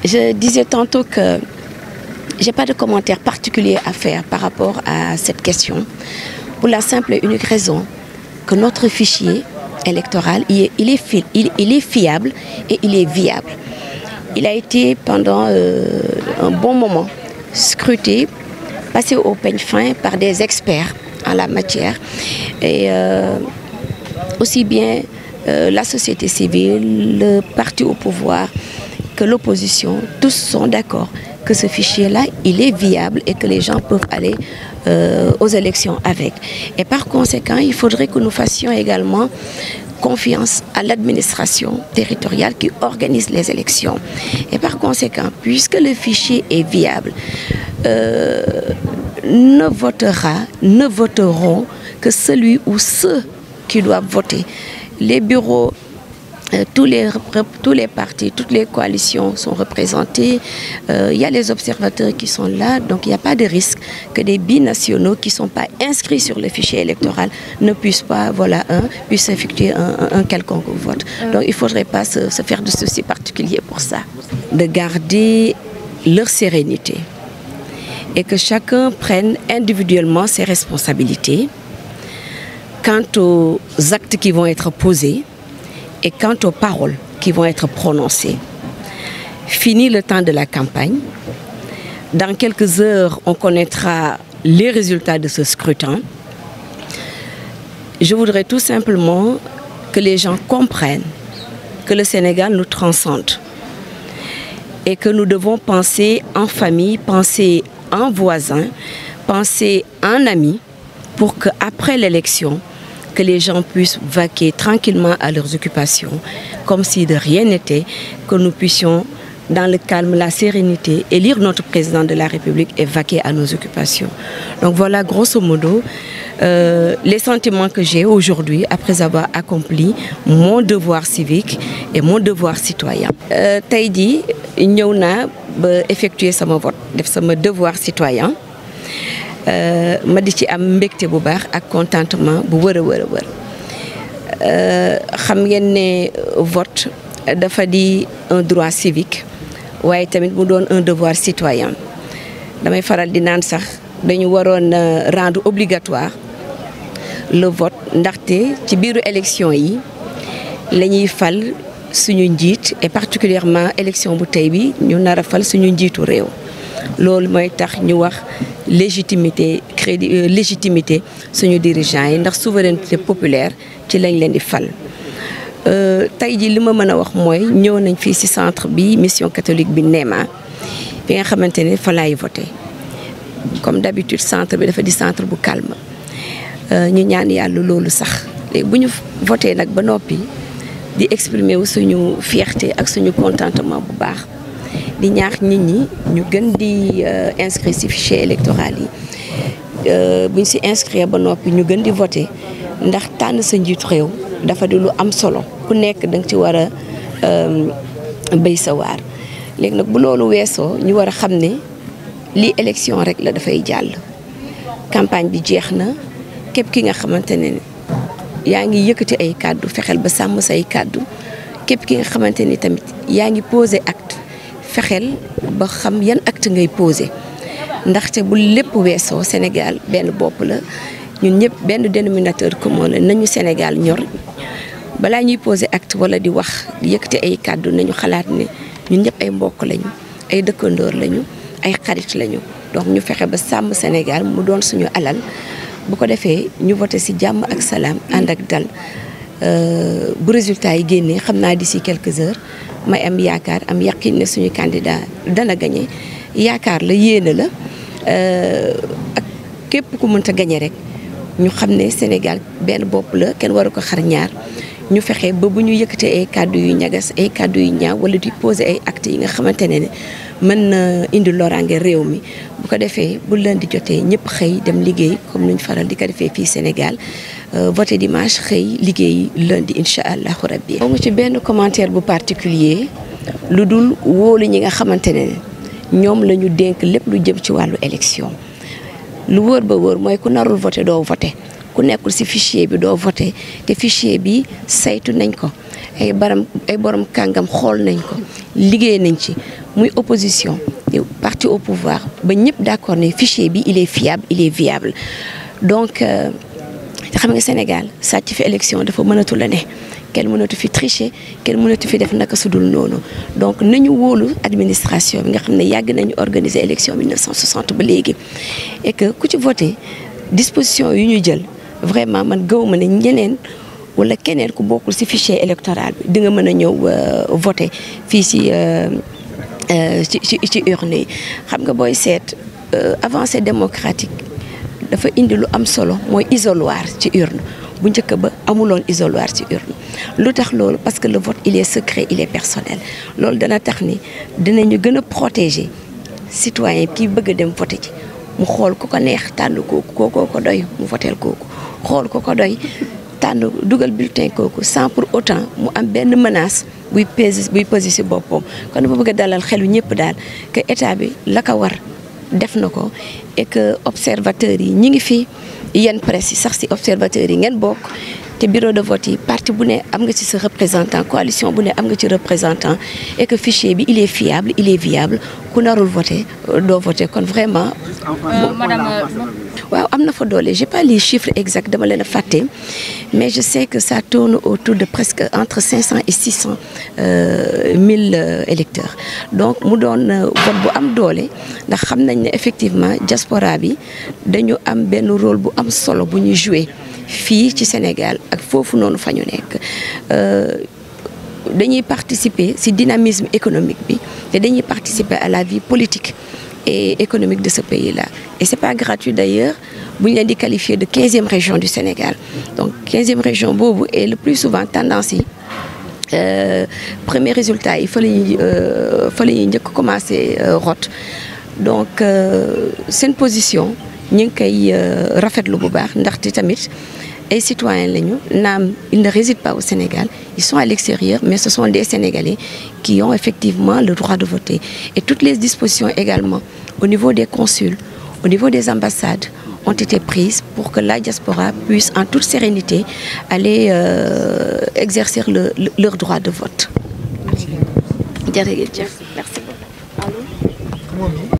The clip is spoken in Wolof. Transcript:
Je disais tantôt que je n'ai pas de commentaire particulier à faire par rapport à cette question, pour la simple et unique raison que notre fichier électoral, il est fiable et il est viable. Il a été pendant un bon moment scruté, passé au peigne fin par des experts en la matière. Et aussi bien la société civile, le parti au pouvoir que l'opposition, tous sont d'accord que ce fichier-là, il est viable et que les gens peuvent aller aux élections avec. Et par conséquent, il faudrait que nous fassions également confiance à l'administration territoriale qui organise les élections. Et par conséquent, puisque le fichier est viable, ne voteront que celui ou ceux qui doivent voter. Les bureaux, tous les partis, toutes les coalitions sont représentés. Il y a les observateurs qui sont là, donc il n'y a pas de risque que des binationaux qui ne sont pas inscrits sur le fichier électoral ne puissent pas, puissent effectuer un quelconque vote. Donc il ne faudrait pas se faire de soucis particuliers pour ça. De garder leur sérénité et que chacun prenne individuellement ses responsabilités quant aux actes qui vont être posés et quant aux paroles qui vont être prononcées. Fini le temps de la campagne. Dans quelques heures, on connaîtra les résultats de ce scrutin. Je voudrais tout simplement que les gens comprennent que le Sénégal nous transcende et que nous devons penser en famille, penser en voisin, penser en amis pour qu'après l'élection, que les gens puissent vaquer tranquillement à leurs occupations, comme si de rien n'était, que nous puissions, dans le calme, la sérénité, élire notre président de la République et vaquer à nos occupations. Donc voilà, grosso modo, les sentiments que j'ai aujourd'hui après avoir accompli mon devoir civique et mon devoir citoyen. Tey jii ñëw naa ba effectuer sama vote, def sama devoir citoyen. Ma di ci am mbégte bu baax ak contentement bu wër a wër xam ngeen ne vote dafa di un droit civique waaye tamit mu doon un devoir citoyen. Damay faral di naan sax dañu waroon rendre obligatoire le vote ndaxte ci biiru élection yi la ñuy fal suñu njiit et particulièrement élection bu tey bi ñu nar a fal suñu njiitu réew. Loolu mooy tax ñu wax légitimité suñu dirigeants yi ndax souveraineté populaire ci lañ leen di fal. Tey ji li ma mën a wax mooy ñëw nañ fii ci centre bi mission catholique bi Néma bi nga xamante ne fa laay voté. Comme d'habitude centre bi dafa di centre bu calme ñu ñaan yàlla loolu sax léegi bu ñu voté nag ba noppi di exprimer wu suñu fierté ak suñu contentement bu baax. Di ñaax nit ñi ñu gën di inscrire ci fichier électoral yi buñ ci inscrire ba noppi ñu gën di voter ndax tànn sa njiitu réew dafa di lu am solo ku nekk danga ci war a béy sa waar. Léegi nag bu loolu weesoo ñu war a xam ne lii élection rek la dafay jàll campagne bi jeex na képp ki nga xamante ne yaa ngi yëkkati ay kàddu fexeel ba sàmm say kàddu képp ki nga xamante ni tamit yaa ngi posé acte fexeel ba xam yan acte ngay posé ndaxte bu lépp weesoo Sénégal benn bopp la ñun ñëpp benn dénominateur commun la nañu Sénégal ñor balaa ñuy posé acte wala di wax di yëkkati ay kàddu nañu xalaat ne ñun ñëpp ay mbokk lañu ay dëkkandoor lañu ay xarit lañu donc ñu fexe ba sàmm Sénégal mu doon suñu alal bu ko defee ñu voté ci jàmm ak salaam ànd ak dal bu résultat yi génnee xam naa d'ici quelques heures may am yaakaar am yaqin ne suñu candidat dana gagné yaakaar la yéene la ak képp ku mënta gagné rek ñu xam ne Sénégal benn bopp la kenn waru ko xar ñaar ñu fexe ba bu ñu yëkkatee ay kàddu yu ñagas ay kàddu yu ñaaw wala di poser ay actes yi nga xamante ne mën na indi loraange réew mi bu ko defee bu lundi jotee ñëpp xëy dem liggéey comme nuñ faral di ko defee fii Sénégal voté dimanche xëy liggéey lundi incha allahu rabbi. amu ci benn commentaire bu particulier lu dul wóolu ñi nga xamante ne ñoom la ñu dénk lépp lu jëm ci wàllu élection lu wóor ba wóor mooy ku narul voté doo voté ku nekkul ci fichier bi doo voté te fichier bi saytu nañ ko ay borom kàngam xool nañ ko liggéey nañ ci muy opposition parti au pouvoir ba ñëpp d'accord ne fichier bi il est fiable il est viable donc xam nga Sénégal sàcc fi élection dafa mënatul la ne kenn mënatu fi tricher kenn mënatu fi def naka sudul noonu donc nañu wóolu administration bi nga xam ne yàgg nañu organiser élection 1960 ba léegi et que ku ci voté disposition yu ñu jël vraiment man gëwuma ne ñeneen wala keneen ku bokkul ci fichier électoral bi di nga mën a ñëw voté fii ci urne yi xam nga booy seet avancée démocratique dafa indi lu am solo mooy isoloir ci urne bu njëkk ba amuloon isoloir ci urne lu tax loolu parce que le vote il est secret il est personnel loolu dana tax ni dinañu gën a protéger citoyen kii bëgg a dem voté ci mu xool ku ko neex tànn kooku ko doy mu voteel kooku xool ku ko doy tànn dugal bulletin kooku sans pour autant mu am benn menace buy peser ci boppam kon dafa bëgg a dalal xelu ñëpp daal que état bi la ko war def na ko et que observateurs yi ñi ngi fi yenn presse yi sax ci observateurs yi ngeen bokk te bureau de vote yi parti bu ne am nga ci sa représentant coalition bu ne am nga ci représentant et que fichier bi il est fiable il est viable ku narul voter doo voter kon vraiment. madame. waaw am na fa doole j'ai pas les chiffres exacts dama leen a fàtte mais je sais que ça tourne autour de presque entre 500 et 600 000 électeurs donc mu doon vote bu am doole ndax xam nañ ne effectivement diaspora bi dañu am benn rôle bu am solo bu ñu jouer fii ci Sénégal ak foofu noonu fa ñu nekk dañuy participer ci dynamisme économique bi te dañuy participer à la vie politique et économique de ce pays-là. Et c'est pas gratuit d'ailleurs, vous l'avez qualifié de 15e région du Sénégal. Donc 15e région Bobo est le plus souvent tendance. Premier résultat, il fallait commencer rot. Donc c'est une position ñu ngi koy rafetlu bu baax ndaxte tamit ay citoyens lañu naam ils ne résident pas au Sénégal ils sont à l'extérieur mais ce sont des Sénégalais qui ont effectivement le droit de voter et toutes les dispositions également au niveau des consuls au niveau des ambassades ont été prises pour que la diaspora puisse en toute sérénité aller exercer leur droit de vote. Jërëjëf. Merci beaucoup.